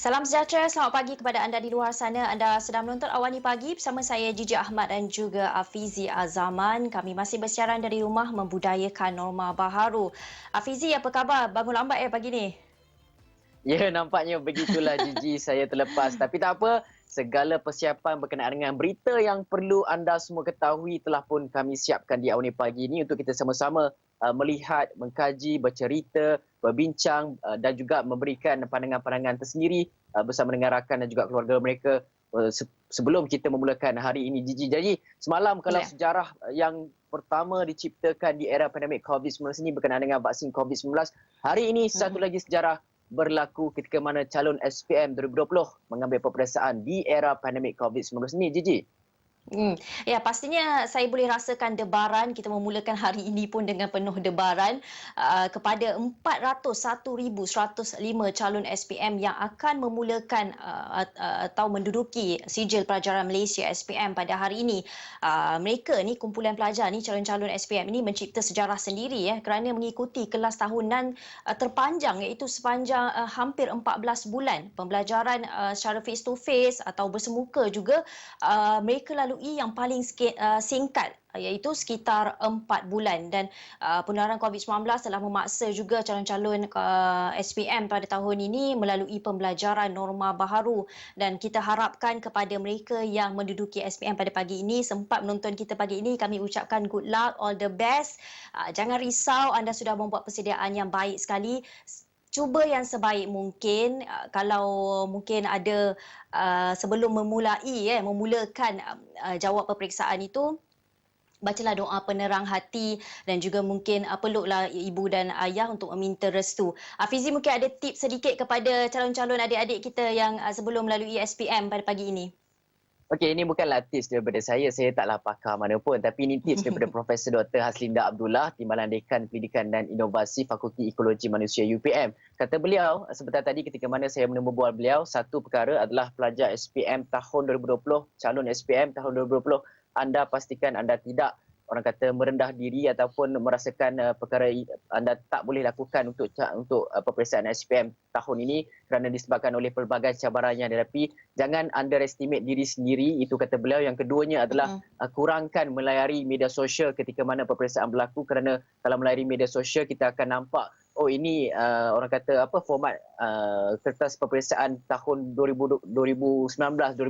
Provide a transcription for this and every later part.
Salam sejahtera, selamat pagi kepada anda di luar sana. Anda sedang menonton Awani Pagi bersama saya Jiji Ahmad dan juga Afizi Azaman. Kami masih bersiaran dari rumah membudayakan norma baharu. Afizi, apa khabar? Bangun lambat pagi ni? Ya, nampaknya begitulah Gigi, saya terlepas. Tapi tak apa, segala persiapan berkenaan dengan berita yang perlu anda semua ketahui telah pun kami siapkan di Awani Pagi ini untuk kita sama-sama melihat, mengkaji, bercerita, berbincang dan juga memberikan pandangan-pandangan tersendiri bersama dengan rakan dan juga keluarga mereka sebelum kita memulakan hari ini Gigi. Jadi semalam kalau Ya. sejarah yang pertama diciptakan di era pandemik COVID-19 ini berkenaan dengan vaksin COVID-19, hari ini satu Mm-mm. lagi sejarah berlaku ketika mana calon SPM 2020 mengambil peperiksaan di era pandemik COVID-19 ini, Gigi. Hmm. Ya, pastinya saya boleh rasakan debaran. Kita memulakan hari ini pun dengan penuh debaran kepada 401,105 calon SPM yang akan memulakan atau menduduki sijil pelajaran Malaysia SPM pada hari ini. Mereka ni, kumpulan pelajar ni, calon-calon SPM ini mencipta sejarah sendiri kerana mengikuti kelas tahunan terpanjang iaitu sepanjang hampir 14 bulan pembelajaran secara face to face atau bersemuka juga. Mereka lalui yang paling singkat iaitu sekitar 4 bulan dan penularan COVID-19 telah memaksa juga calon-calon SPM pada tahun ini melalui pembelajaran norma baharu dan kita harapkan kepada mereka yang menduduki SPM pada pagi ini sempat menonton kita pagi ini, kami ucapkan good luck, all the best. Jangan risau, anda sudah membuat persediaan yang baik sekali. Cuba yang sebaik mungkin. Kalau mungkin ada sebelum memulakan jawab peperiksaan itu, bacalah doa penerang hati dan juga mungkin peluklah ibu dan ayah untuk meminta restu. Fizi, mungkin ada tips sedikit kepada calon-calon adik-adik kita yang sebelum melalui SPM pada pagi ini. Okey, ini bukanlah tips daripada saya taklah pakar mana pun. Tapi ini tips daripada Profesor Dr. Haslinda Abdullah, Timbalan Dekan Pendidikan dan Inovasi Fakulti Ekologi Manusia UPM. Kata beliau, sebentar tadi ketika mana saya berbual beliau, satu perkara adalah pelajar SPM tahun 2020, calon SPM tahun 2020, anda pastikan anda tidak orang kata merendah diri ataupun merasakan perkara anda tak boleh lakukan untuk peperiksaan SPM tahun ini kerana disebabkan oleh pelbagai cabaran yang dihadapi. Jangan underestimate diri sendiri, itu kata beliau. Yang keduanya adalah kurangkan melayari media sosial ketika mana peperiksaan berlaku, kerana kalau melayari media sosial kita akan nampak ini orang kata apa format kertas peperiksaan tahun 2019 2018,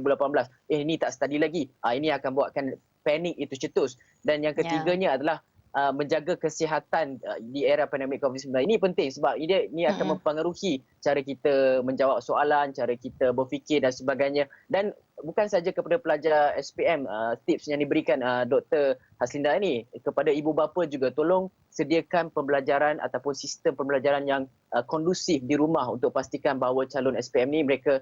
ini tak study lagi. Ini akan buatkan panik itu cetus. Dan yang Ya. ketiganya adalah menjaga kesihatan di era pandemik COVID-19. Ini penting sebab ini akan Mm-mm. mempengaruhi cara kita menjawab soalan, cara kita berfikir dan sebagainya. Dan bukan saja kepada pelajar SPM, tips yang diberikan Dr. Haslinda ini, kepada ibu bapa juga, tolong sediakan pembelajaran ataupun sistem pembelajaran yang kondusif di rumah untuk pastikan bahawa calon SPM ni mereka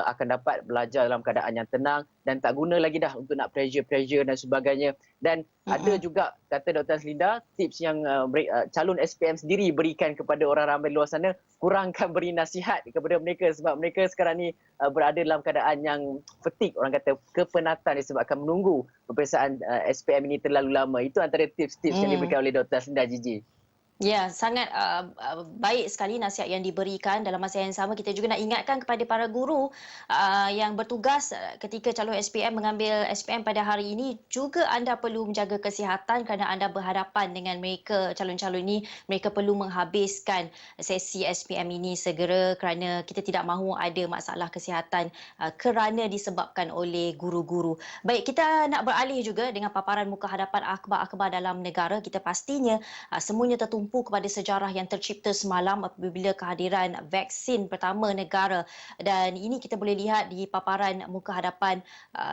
akan dapat belajar dalam keadaan yang tenang dan tak guna lagi dah untuk nak pressure dan sebagainya. Dan ada Mm-mm. juga, kata Dr. Haslinda, tips yang calon SPM sendiri berikan kepada orang ramai di luar sana, kurangkan beri nasihat kepada mereka sebab mereka sekarang ni berada dalam keadaan yang fatigue, orang kata kepenatan disebabkan menunggu peperiksaan SPM ini terlalu lama. Itu antara tips-tips yang Mm. diberikan oleh Dr. Haslinda, Gigi. Ya, sangat baik sekali nasihat yang diberikan. Dalam masa yang sama, kita juga nak ingatkan kepada para guru yang bertugas ketika calon SPM mengambil SPM pada hari ini, juga anda perlu menjaga kesihatan kerana anda berhadapan dengan mereka, calon-calon ini. Mereka perlu menghabiskan sesi SPM ini segera kerana kita tidak mahu ada masalah kesihatan kerana disebabkan oleh guru-guru. Baik, kita nak beralih juga dengan paparan muka hadapan akhbar-akhbar dalam negara. Kita pastinya semuanya tertumpu kepada sejarah yang tercipta semalam apabila kehadiran vaksin pertama negara, dan ini kita boleh lihat di paparan muka hadapan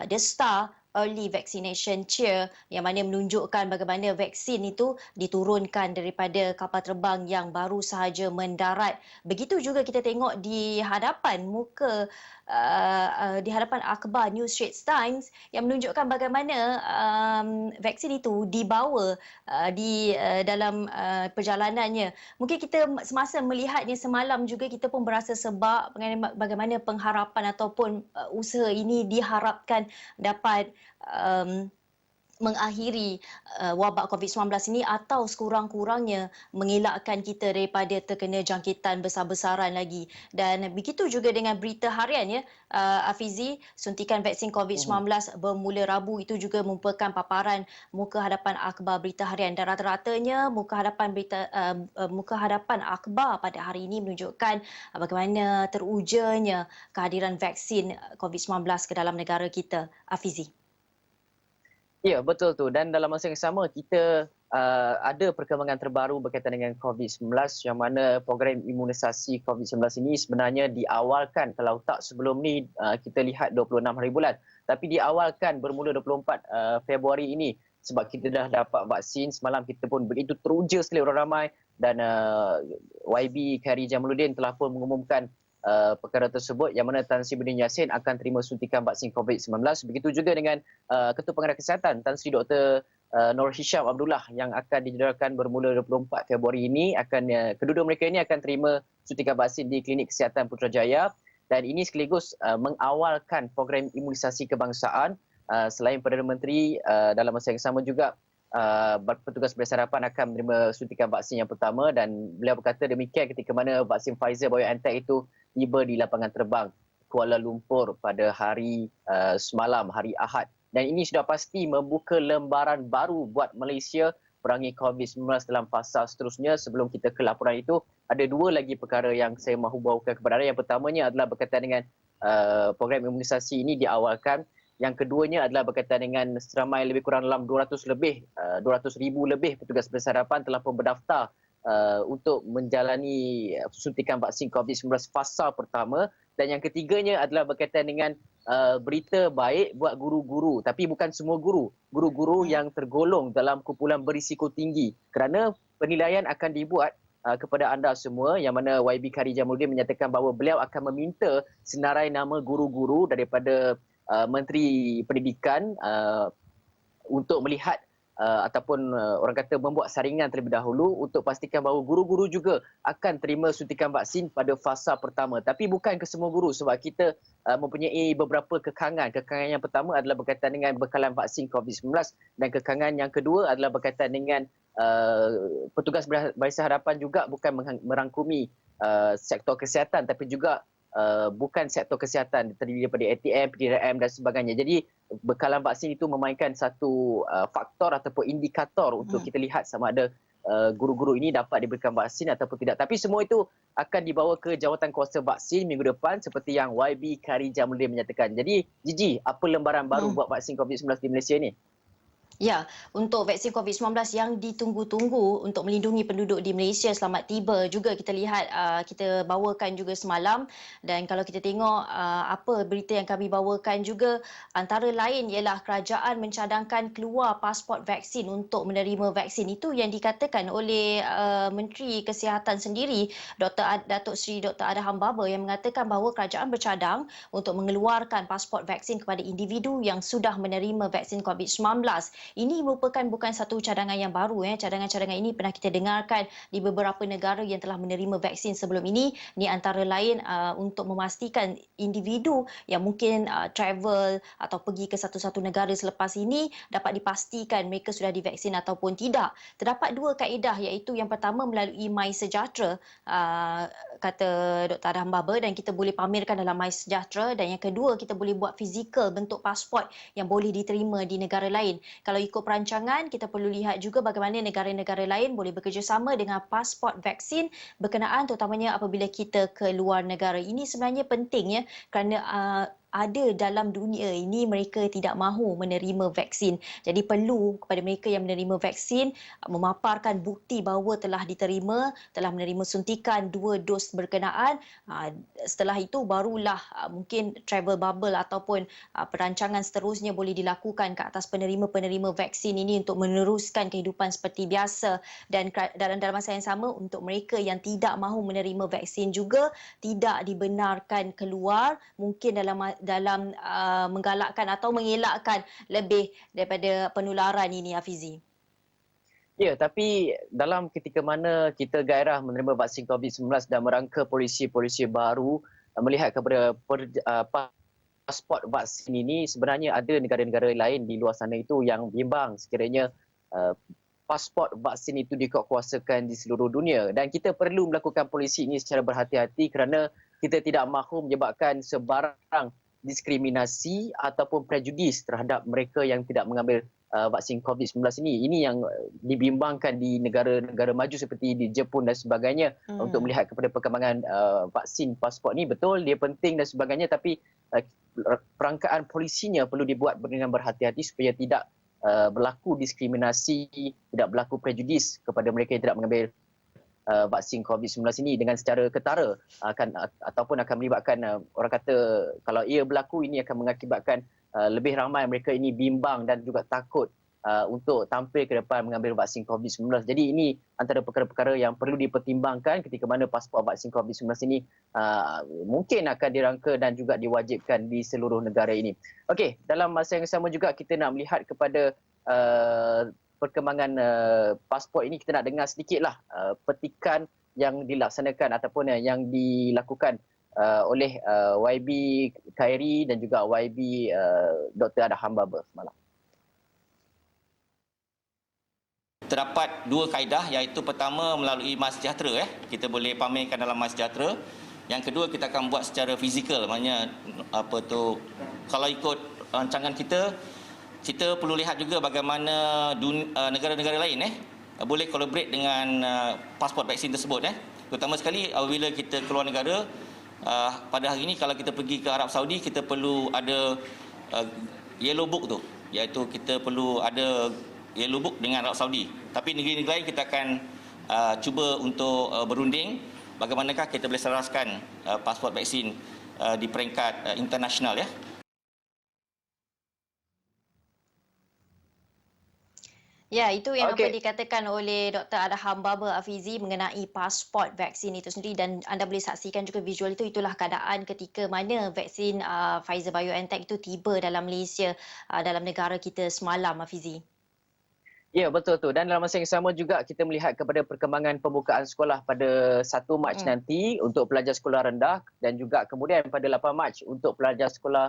The Star Early Vaccination Cheer yang mana menunjukkan bagaimana vaksin itu diturunkan daripada kapal terbang yang baru sahaja mendarat. Begitu juga kita tengok di hadapan di hadapan akhbar New Straits Times yang menunjukkan bagaimana vaksin itu dibawa di dalam perjalanannya. Mungkin kita semasa melihatnya semalam juga kita pun berasa sebab bagaimana pengharapan ataupun usaha ini diharapkan dapat mengakhiri wabak COVID-19 ini atau sekurang-kurangnya mengelakkan kita daripada terkena jangkitan besar-besaran lagi. Dan begitu juga dengan berita harian ya, Afizi, suntikan vaksin Mhm. COVID-19 bermula Rabu itu juga merupakan paparan muka hadapan akhbar berita harian, dan rata-ratanya muka hadapan akhbar pada hari ini menunjukkan bagaimana terujanya kehadiran vaksin COVID-19 ke dalam negara kita, Afizi. Ya, betul tu. Dan dalam masa yang sama, kita ada perkembangan terbaru berkaitan dengan COVID-19 yang mana program imunisasi COVID-19 ini sebenarnya diawalkan, kalau tak sebelum ni kita lihat 26 hari bulan. Tapi diawalkan bermula 24 Februari ini sebab kita dah dapat vaksin. Semalam kita pun begitu teruja sekali orang ramai dan YB Khairy Jamaluddin telah pun mengumumkan perkara tersebut yang mana Tan Sri Bidin Yassin akan terima suntikan vaksin COVID-19. Begitu juga dengan Ketua Pengarah Kesihatan Tan Sri Dr. Nur Hisham Abdullah yang akan dijadualkan bermula 24 Februari ini. Kedua-dua mereka ini akan terima suntikan vaksin di Klinik Kesihatan Putrajaya, dan ini sekaligus mengawalkan program imunisasi kebangsaan. Selain Perdana Menteri, dalam masa yang sama juga petugas Bersih Harapan akan menerima suntikan vaksin yang pertama, dan beliau berkata demikian ketika mana vaksin Pfizer-BioNTech itu tiba di lapangan terbang Kuala Lumpur pada hari semalam, hari Ahad. Dan ini sudah pasti membuka lembaran baru buat Malaysia perangi COVID-19 dalam fasa seterusnya. Sebelum kita ke laporan itu, ada dua lagi perkara yang saya mahu bawakan kepada anda. Yang pertamanya adalah berkaitan dengan program imunisasi ini diawalkan. Yang keduanya adalah berkaitan dengan seramai lebih kurang dalam 200,000 lebih petugas Bersih Harapan telah pun berdaftar untuk menjalani suntikan vaksin COVID-19 fasa pertama. Dan yang ketiganya adalah berkaitan dengan berita baik buat guru-guru, tapi bukan semua guru. Guru-guru yang tergolong dalam kumpulan berisiko tinggi, kerana penilaian akan dibuat kepada anda semua, yang mana YB Khairy Jamaluddin menyatakan bahawa beliau akan meminta senarai nama guru-guru daripada Menteri Pendidikan untuk melihat ataupun orang kata membuat saringan terlebih dahulu untuk pastikan bahawa guru-guru juga akan terima suntikan vaksin pada fasa pertama. Tapi bukan ke semua guru, sebab kita mempunyai beberapa kekangan. Kekangan yang pertama adalah berkaitan dengan bekalan vaksin COVID-19, dan kekangan yang kedua adalah berkaitan dengan petugas Bersih Harapan juga bukan merangkumi sektor kesihatan, tapi juga bukan sektor kesihatan, terdiri daripada ATM, PDRM dan sebagainya. Jadi bekalan vaksin itu memainkan satu faktor ataupun indikator untuk kita lihat sama ada guru-guru ini dapat diberikan vaksin ataupun tidak. Tapi semua itu akan dibawa ke jawatan kuasa vaksin minggu depan seperti yang YB Khairy Jamaluddin menyatakan. Jadi Gigi, apa lembaran baru buat vaksin COVID-19 di Malaysia ni? Ya, untuk vaksin COVID-19 yang ditunggu-tunggu untuk melindungi penduduk di Malaysia selamat tiba juga kita lihat, kita bawakan juga semalam. Dan kalau kita tengok apa berita yang kami bawakan juga, antara lain ialah kerajaan mencadangkan keluar pasport vaksin untuk menerima vaksin. Itu yang dikatakan oleh Menteri Kesihatan sendiri, Datuk Seri Dr. Adham Baba, yang mengatakan bahawa kerajaan bercadang untuk mengeluarkan pasport vaksin kepada individu yang sudah menerima vaksin COVID-19. Ini merupakan bukan satu cadangan yang baru. Cadangan-cadangan ini pernah kita dengarkan di beberapa negara yang telah menerima vaksin sebelum ini. Ini antara lain untuk memastikan individu yang mungkin travel atau pergi ke satu-satu negara selepas ini dapat dipastikan mereka sudah divaksin ataupun tidak. Terdapat dua kaedah, iaitu yang pertama melalui MySejahtera, kata Dr. Adham Baba, dan kita boleh pamerkan dalam MySejahtera. Dan yang kedua, kita boleh buat fizikal bentuk pasport yang boleh diterima di negara lain. Kalau ikut perancangan, kita perlu lihat juga bagaimana negara-negara lain boleh bekerjasama dengan pasport vaksin berkenaan, terutamanya apabila kita ke luar negara. Ini sebenarnya penting kerana ada dalam dunia ini mereka tidak mahu menerima vaksin. Jadi perlu kepada mereka yang menerima vaksin memaparkan bukti bahawa telah diterima, telah menerima suntikan 2 dos berkenaan. Setelah itu barulah mungkin travel bubble ataupun perancangan seterusnya boleh dilakukan ke atas penerima-penerima vaksin ini untuk meneruskan kehidupan seperti biasa. Dan dalam masa yang sama, untuk mereka yang tidak mahu menerima vaksin juga tidak dibenarkan keluar, mungkin dalam menggalakkan atau mengelakkan lebih daripada penularan ini, Hafizi. Ya, tapi dalam ketika mana kita gairah menerima vaksin COVID-19 dan merangka polisi-polisi baru melihat kepada pasport vaksin ini sebenarnya ada negara-negara lain di luar sana itu yang bimbang sekiranya uh, pasport vaksin itu dikuatkuasakan di seluruh dunia, dan kita perlu melakukan polisi ini secara berhati-hati kerana kita tidak mahu menyebabkan sebarang diskriminasi ataupun prejudis terhadap mereka yang tidak mengambil vaksin COVID-19 ini. Ini yang dibimbangkan di negara-negara maju seperti di Jepun dan sebagainya untuk melihat kepada perkembangan vaksin pasport ini. Betul dia penting dan sebagainya, tapi perangkaan polisinya perlu dibuat dengan berhati-hati supaya tidak berlaku diskriminasi, tidak berlaku prejudis kepada mereka yang tidak mengambil vaksin COVID-19 ini dengan secara ketara ataupun akan melibatkan orang kata kalau ia berlaku ini akan mengakibatkan lebih ramai mereka ini bimbang dan juga takut untuk tampil ke depan mengambil vaksin COVID-19. Jadi ini antara perkara-perkara yang perlu dipertimbangkan ketika mana pasport vaksin COVID-19 ini mungkin akan dirangka dan juga diwajibkan di seluruh negara ini. Okey, dalam masa yang sama juga kita nak melihat kepada perkembangan pasport ini. Kita nak dengar sedikitlah petikan yang dilaksanakan ataupun yang dilakukan oleh YB Khairi dan juga YB Dr. Adham Baba semalam. Terdapat dua kaedah, iaitu pertama melalui MySejahtera. Kita boleh pamerkan dalam MySejahtera. Yang kedua kita akan buat secara fizikal, maknanya kalau ikut rancangan kita perlu lihat juga bagaimana negara-negara lain boleh collaborate dengan pasport vaksin tersebut. Terutama sekali apabila kita keluar negara. Pada hari ini kalau kita pergi ke Arab Saudi, kita perlu ada yellow book tu, iaitu kita perlu ada yellow book dengan Arab Saudi. Tapi negeri-negeri lain kita akan cuba untuk berunding bagaimanakah kita boleh selaraskan pasport vaksin di peringkat internasional. Ya, itu yang apa dikatakan oleh Dr. Adham Baba Afizi mengenai pasport vaksin itu sendiri, dan anda boleh saksikan juga visual itu. Itulah keadaan ketika mana vaksin Pfizer-BioNTech itu tiba dalam Malaysia, dalam negara kita semalam, Afizi. Ya, betul tu. Dan dalam masa yang sama juga kita melihat kepada perkembangan pembukaan sekolah pada 1 Mac nanti untuk pelajar sekolah rendah, dan juga kemudian pada 8 Mac untuk pelajar sekolah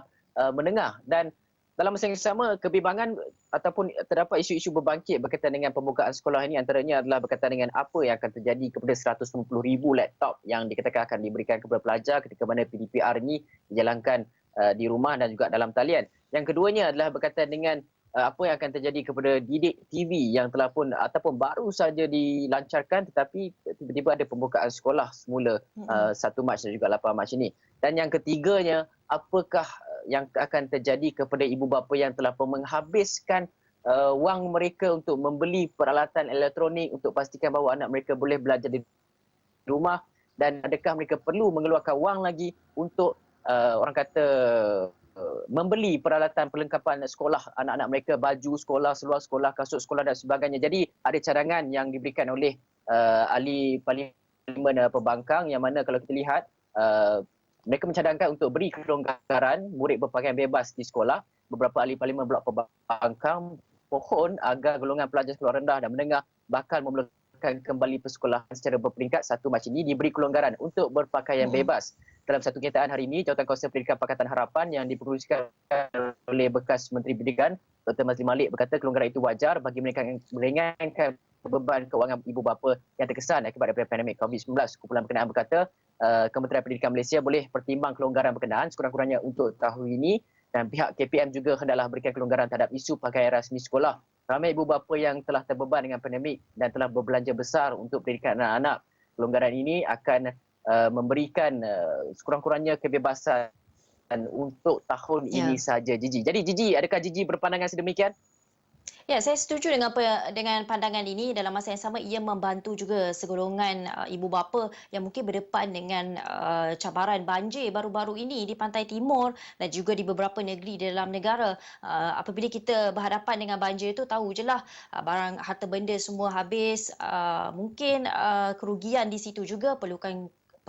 menengah. Dan dalam masa yang sama, kebimbangan ataupun terdapat isu-isu berbangkit berkaitan dengan pembukaan sekolah ini, antaranya adalah berkaitan dengan apa yang akan terjadi kepada 150,000 laptop yang dikatakan akan diberikan kepada pelajar ketika mana PDPR ini dijalankan di rumah dan juga dalam talian. Yang keduanya adalah berkaitan dengan apa yang akan terjadi kepada didik TV yang telah pun ataupun baru saja dilancarkan, tetapi tiba-tiba ada pembukaan sekolah semula 1 Mac dan juga 8 Mac ini. Dan yang ketiganya, apakah yang akan terjadi kepada ibu bapa yang telah pun menghabiskan wang mereka untuk membeli peralatan elektronik untuk pastikan bahawa anak mereka boleh belajar di rumah, dan adakah mereka perlu mengeluarkan wang lagi untuk orang kata membeli peralatan perlengkapan sekolah anak-anak mereka, baju sekolah, seluar sekolah, kasut sekolah dan sebagainya. Jadi ada cadangan yang diberikan oleh ahli Parlimen Pembangkang, yang mana kalau kita lihat mereka mencadangkan untuk beri kelonggaran murid berpakaian bebas di sekolah. Beberapa ahli Parlimen Blok Pembangkang pohon agar golongan pelajar sekolah rendah dan menengah bakal memulakan kembali persekolahan secara berperingkat 1 Mac ini diberi kelonggaran untuk berpakaian bebas. Dalam satu kenyataan hari ini, Jawatankuasa Pendidikan Pakatan Harapan yang dipengerusikan oleh bekas Menteri Pendidikan Dr. Mazli Malik berkata kelonggaran itu wajar bagi meringankan beban kewangan ibu bapa yang terkesan akibat daripada pandemik COVID-19. Kumpulan berkenaan berkata Kementerian Pendidikan Malaysia boleh pertimbang kelonggaran berkenaan sekurang-kurangnya untuk tahun ini, dan pihak KPM juga hendaklah berikan kelonggaran terhadap isu pakaian rasmi sekolah. Ramai ibu bapa yang telah terbeban dengan pandemik dan telah berbelanja besar untuk pendidikan anak-anak. Kelonggaran ini akan memberikan sekurang-kurangnya kebebasan untuk tahun ini saja, Gigi. Jadi Gigi, adakah Gigi berpandangan sedemikian? Ya, saya setuju dengan pandangan ini. Dalam masa yang sama, ia membantu juga segolongan ibu bapa yang mungkin berdepan dengan cabaran banjir baru-baru ini di Pantai Timur dan juga di beberapa negeri di dalam negara. Apabila kita berhadapan dengan banjir itu, tahu je lah barang harta benda semua habis. Mungkin kerugian di situ juga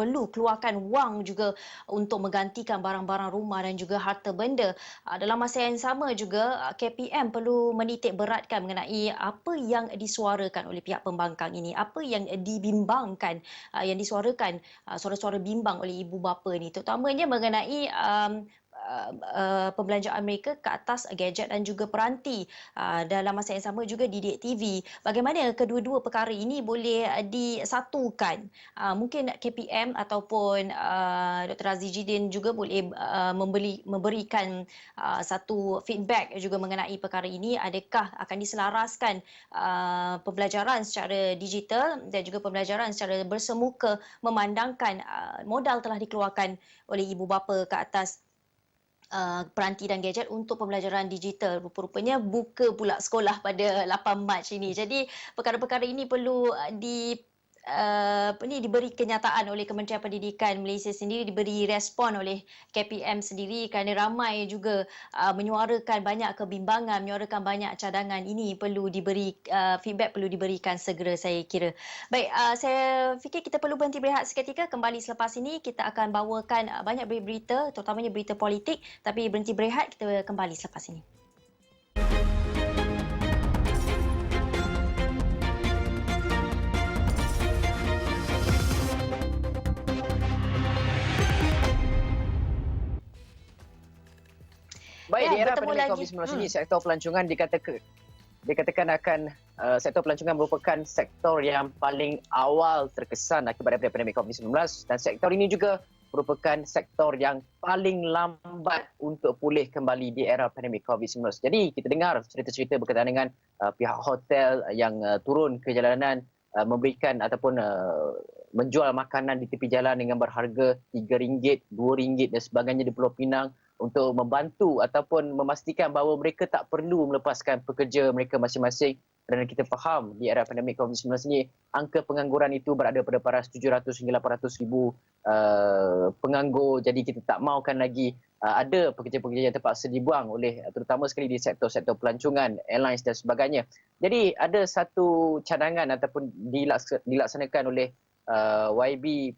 perlu keluarkan wang juga untuk menggantikan barang-barang rumah dan juga harta benda. Dalam masa yang sama juga, KPM perlu menitik beratkan mengenai apa yang disuarakan oleh pihak pembangkang ini, apa yang pembelanjaan mereka ke atas gadget dan juga peranti. Dalam masa yang sama juga didik TV. Bagaimana kedua-dua perkara ini boleh disatukan? Mungkin KPM ataupun Dr. Azizudin juga boleh memberikan satu feedback juga mengenai perkara ini. Adakah akan diselaraskan pembelajaran secara digital dan juga pembelajaran secara bersemuka, memandangkan modal telah dikeluarkan oleh ibu bapa ke atas peranti dan gadget untuk pembelajaran digital. Rupa-rupanya buka pula sekolah pada 8 Mac ini. Jadi perkara-perkara ini perlu diberi kenyataan oleh Kementerian Pendidikan Malaysia sendiri, diberi respon oleh KPM sendiri, kerana ramai juga menyuarakan banyak kebimbangan, menyuarakan banyak cadangan. Ini perlu diberi feedback, perlu diberikan segera, saya kira. Baik, saya fikir kita perlu berhenti berehat seketika. Kembali selepas ini kita akan bawakan banyak berita, terutamanya berita politik, tapi berhenti berehat, kita kembali selepas ini. Baik, Ya, di era bertemu pandemik lagi. COVID-19 ini, sektor pelancongan dikatakan akan sektor pelancongan merupakan sektor yang paling awal terkesan akibat daripada pandemik COVID-19, dan sektor ini juga merupakan sektor yang paling lambat untuk pulih kembali di era pandemik COVID-19. Jadi kita dengar cerita-cerita berkaitan dengan pihak hotel yang turun ke jalanan, memberikan ataupun menjual makanan di tepi jalan dengan berharga RM3, RM2 dan sebagainya di Pulau Pinang, untuk membantu ataupun memastikan bahawa mereka tak perlu melepaskan pekerja mereka masing-masing, kerana kita faham di era pandemik COVID-19 ini angka pengangguran itu berada pada paras 700 hingga 800 ribu penganggur. Jadi kita tak mahukan lagi ada pekerja-pekerja yang terpaksa dibuang oleh, terutama sekali di sektor-sektor pelancongan, airlines dan sebagainya. Jadi ada satu cadangan ataupun dilaksanakan oleh YB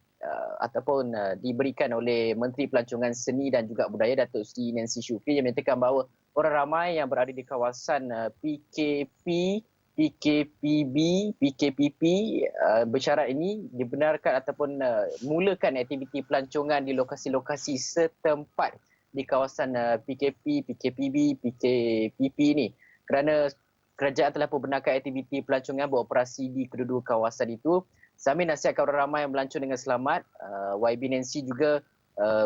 ataupun diberikan oleh Menteri Pelancongan Seni dan juga Budaya Datuk Seri Nancy Shukri, yang menyatakan bahawa orang ramai yang berada di kawasan PKP, PKPB, PKPP bersyarat ini dibenarkan ataupun mulakan aktiviti pelancongan di lokasi-lokasi setempat di kawasan PKP, PKPB, PKPP ini, kerana kerajaan telah membenarkan aktiviti pelancongan beroperasi di kedua-dua kawasan itu. Sambil nasihatkan orang ramai yang melancong dengan selamat, YB Nancy juga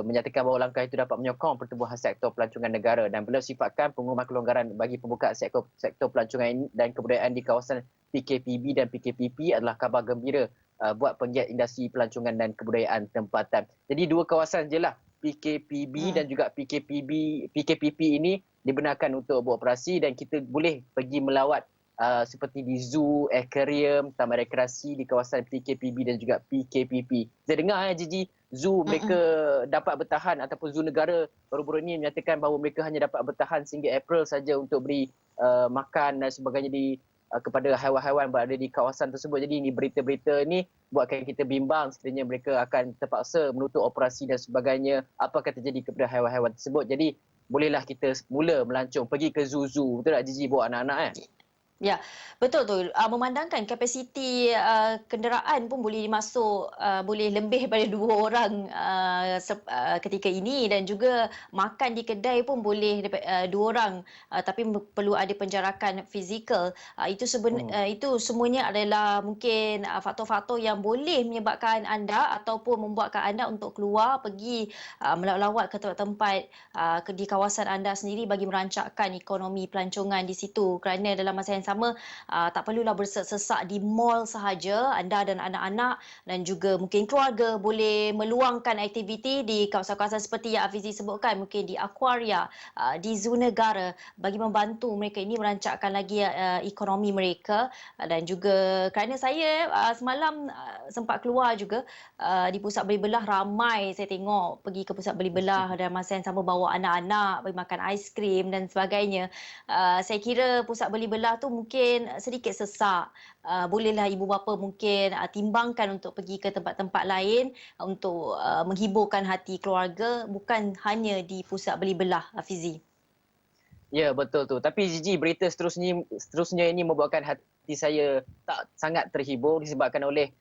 menyatakan bahawa langkah itu dapat menyokong pertumbuhan sektor pelancongan negara, dan beliau sifatkan pengumuman kelonggaran bagi pembukaan sektor pelancongan dan kebudayaan di kawasan PKPB dan PKPP adalah khabar gembira buat penggiat industri pelancongan dan kebudayaan tempatan. Jadi dua kawasan je lah, PKPB dan juga PKPP ini dibenarkan untuk beroperasi, dan kita boleh pergi melawat seperti di zoo, aquarium, taman rekreasi di kawasan PKPB dan juga PKPP. Saya dengar Gigi, zoo mereka dapat bertahan, ataupun zoo negara baru-baru ini menyatakan bahawa mereka hanya dapat bertahan sehingga April saja untuk beri makan dan sebagainya kepada haiwan-haiwan berada di kawasan tersebut. Jadi ini berita-berita ini buatkan kita bimbang sekiranya mereka akan terpaksa menutup operasi dan sebagainya. Apa akan terjadi kepada haiwan-haiwan tersebut. Jadi bolehlah kita mula melancong pergi ke zoo-zoo. Betul tak Gigi, bawa anak-anak Ya, betul tu. Memandangkan kapasiti kenderaan pun boleh dimasuk, boleh lebih daripada 2 orang ketika ini, dan juga makan di kedai pun boleh 2 orang, tapi perlu ada penjarakan fizikal. Itu semuanya adalah mungkin faktor-faktor yang boleh menyebabkan anda ataupun membuatkan anda untuk keluar pergi melawat ke tempat-tempat di kawasan anda sendiri bagi merancangkan ekonomi pelancongan di situ, kerana dalam masa yang sama tak perlulah bersesak di mall sahaja. Anda dan anak-anak dan juga mungkin keluarga boleh meluangkan aktiviti di kawasan-kawasan seperti yang Afizi sebutkan, mungkin di akuaria, di zoo negara, bagi membantu mereka ini merancangkan lagi ekonomi mereka. Dan juga kerana saya semalam sempat keluar juga di pusat beli belah, ramai saya tengok pergi ke pusat beli belah dan masa yang sama bawa anak-anak pergi makan aiskrim dan sebagainya. Saya kira pusat beli belah tu mungkin sedikit sesak. Bolehlah ibu bapa mungkin timbangkan untuk pergi ke tempat-tempat lain untuk menghiburkan hati keluarga, bukan hanya di pusat beli belah, Fizi. Ya, betul tu. Tapi Gigi, berita seterusnya ini membuatkan hati saya tak sangat terhibur, disebabkan oleh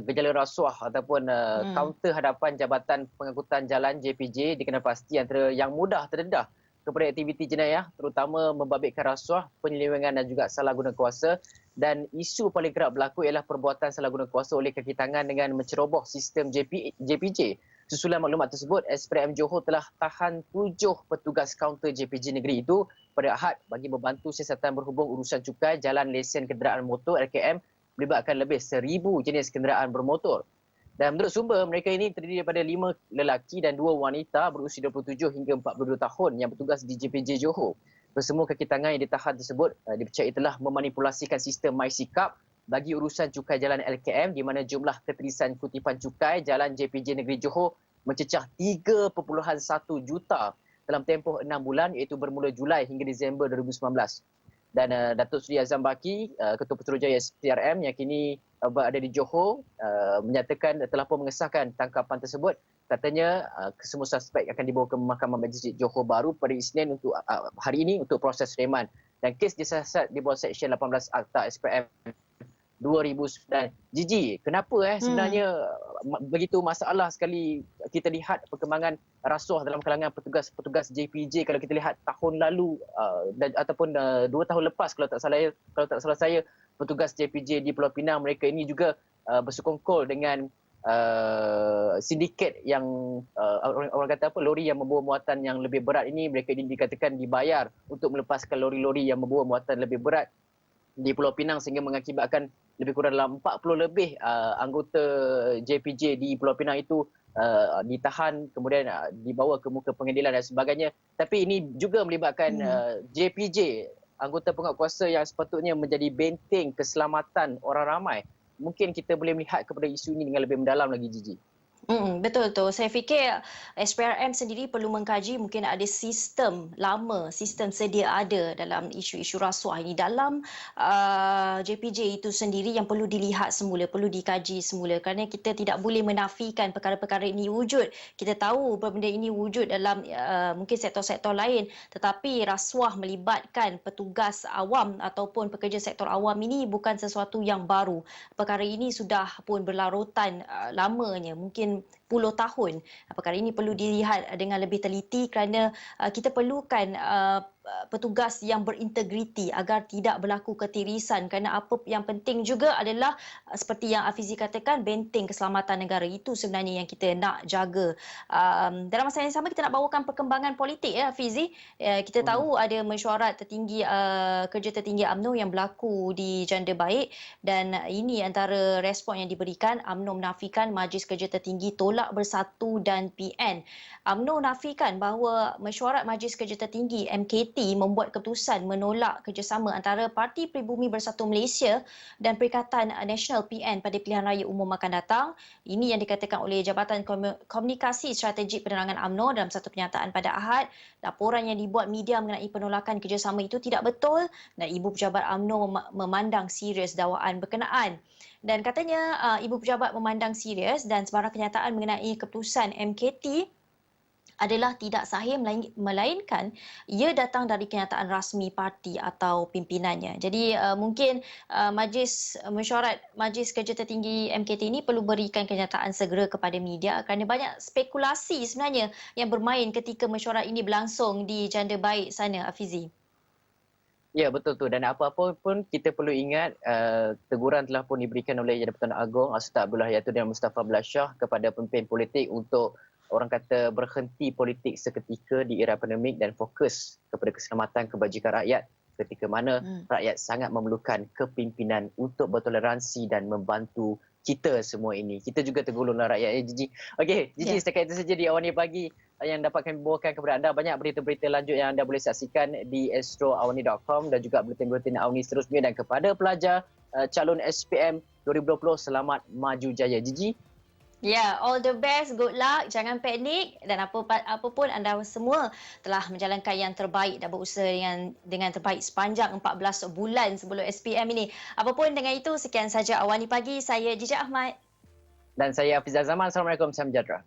gejala rasuah ataupun kaunter hadapan Jabatan Pengangkutan Jalan JPJ dikenal pasti antara yang mudah terdedah kepada aktiviti jenayah terutama membabitkan rasuah, penyelewengan dan juga salah guna kuasa, dan isu paling kerap berlaku ialah perbuatan salah guna kuasa oleh kaki tangan dengan menceroboh sistem JPJ. Susulan maklumat tersebut, SPRM Johor telah tahan 7 petugas kaunter JPJ negeri itu pada Ahad bagi membantu siasatan berhubung urusan cukai jalan lesen kenderaan motor LKM melibatkan lebih 1,000 jenis kenderaan bermotor. Dan menurut sumber, mereka ini terdiri daripada 5 lelaki dan 2 wanita berusia 27 hingga 42 tahun yang bertugas di JPJ Johor. Kesemua kaki tangan yang ditahan tersebut dipercayai telah memanipulasikan sistem MySikap bagi urusan cukai jalan LKM di mana jumlah keterisan kutipan cukai jalan JPJ Negeri Johor mencecah 3.1 juta dalam tempoh 6 bulan iaitu bermula Julai hingga Disember 2019. Dan Datuk Seri Azam Baki, Ketua Pesuruhjaya SPRM yang kini berada di Johor, menyatakan telah pun mengesahkan tangkapan tersebut. Katanya kesemua suspek akan dibawa ke Mahkamah Majistret Johor Bahru pada Isnin untuk hari ini untuk proses reman. Dan kes disiasat di bawah Seksyen 18 Akta SPRM 2009. Gigi, kenapa sebenarnya begitu masalah sekali kita lihat perkembangan rasuah dalam kalangan petugas JPJ kalau kita lihat tahun lalu ataupun 2 tahun lepas kalau tak salah saya petugas JPJ di Pulau Pinang mereka ini juga bersekongkol dengan sindiket yang orang kata apa lori yang membawa muatan yang lebih berat ini mereka ini dikatakan dibayar untuk melepaskan lori-lori yang membawa muatan lebih berat di Pulau Pinang sehingga mengakibatkan lebih kurang dalam 40 lebih anggota JPJ di Pulau Pinang itu ditahan kemudian dibawa ke muka pengadilan dan sebagainya. Tapi ini juga melibatkan JPJ, anggota penguatkuasa yang sepatutnya menjadi benteng keselamatan orang ramai. Mungkin kita boleh melihat kepada isu ini dengan lebih mendalam lagi, Gigi. Betul tu. Saya fikir SPRM sendiri perlu mengkaji mungkin ada sistem lama, sistem sedia ada dalam isu-isu rasuah ini dalam JPJ itu sendiri yang perlu dilihat semula, perlu dikaji semula kerana kita tidak boleh menafikan perkara-perkara ini wujud. Kita tahu benda ini wujud dalam mungkin sektor-sektor lain tetapi rasuah melibatkan petugas awam ataupun pekerja sektor awam ini bukan sesuatu yang baru. Perkara ini sudah pun berlarutan lamanya, mungkin puluh tahun. Perkara ini perlu dilihat dengan lebih teliti kerana kita perlukan petugas yang berintegriti agar tidak berlaku ketirisan kerana apa yang penting juga adalah seperti yang Afizi katakan benteng keselamatan negara itu sebenarnya yang kita nak jaga. Dalam masa yang sama kita nak bawakan perkembangan politik ya Afizi. Kita tahu ada mesyuarat tertinggi kerja tertinggi UMNO yang berlaku di Janda Baik dan ini antara respon yang diberikan. UMNO menafikan Majlis Kerja Tertinggi tolak bersatu dan PN. UMNO nafikan bahawa mesyuarat Majlis Kerja Tertinggi MKT membuat keputusan menolak kerjasama antara Parti Pribumi Bersatu Malaysia dan Perikatan Nasional PN pada pilihan raya umum akan datang. Ini yang dikatakan oleh Jabatan Komunikasi Strategik Penerangan UMNO dalam satu pernyataan pada Ahad. Laporan yang dibuat media mengenai penolakan kerjasama itu tidak betul dan Ibu Pejabat UMNO memandang serius dakwaan berkenaan. Dan katanya Ibu Pejabat memandang serius dan sebarang kenyataan mengenai keputusan MKT adalah tidak sahih melainkan ia datang dari kenyataan rasmi parti atau pimpinannya. Jadi mungkin mesyuarat Majlis Kerja Tertinggi MKT ini perlu berikan kenyataan segera kepada media kerana banyak spekulasi sebenarnya yang bermain ketika mesyuarat ini berlangsung di Janda Baik sana, Afizi. Ya, betul tu. Dan apa-apa pun kita perlu ingat teguran telah pun diberikan oleh Jabatan Agong Ustaz Abdullah Yatuddin Mustafa Belasyah kepada pemimpin politik untuk orang kata berhenti politik seketika di era pandemik dan fokus kepada keselamatan kebajikan rakyat ketika mana rakyat sangat memerlukan kepimpinan untuk bertoleransi dan membantu kita semua ini. Kita juga tergolonglah rakyat Gigi. Okey, Gigi, setakat itu saja di Awani Pagi yang dapat kami bawakan kepada anda. Banyak berita-berita lanjut yang anda boleh saksikan di astroawani.com dan juga buletin-buletin Awani seterusnya. Dan kepada pelajar calon SPM 2020, selamat maju jaya, Gigi. Ya, all the best, good luck, jangan panik dan apapun anda semua telah menjalankan yang terbaik dan berusaha dengan terbaik sepanjang 14 bulan sebelum SPM ini. Apapun dengan itu, sekian saja Awani Pagi. Saya Jijak Ahmad. Dan saya Hafizah Zaman. Assalamualaikum, salam sejahtera.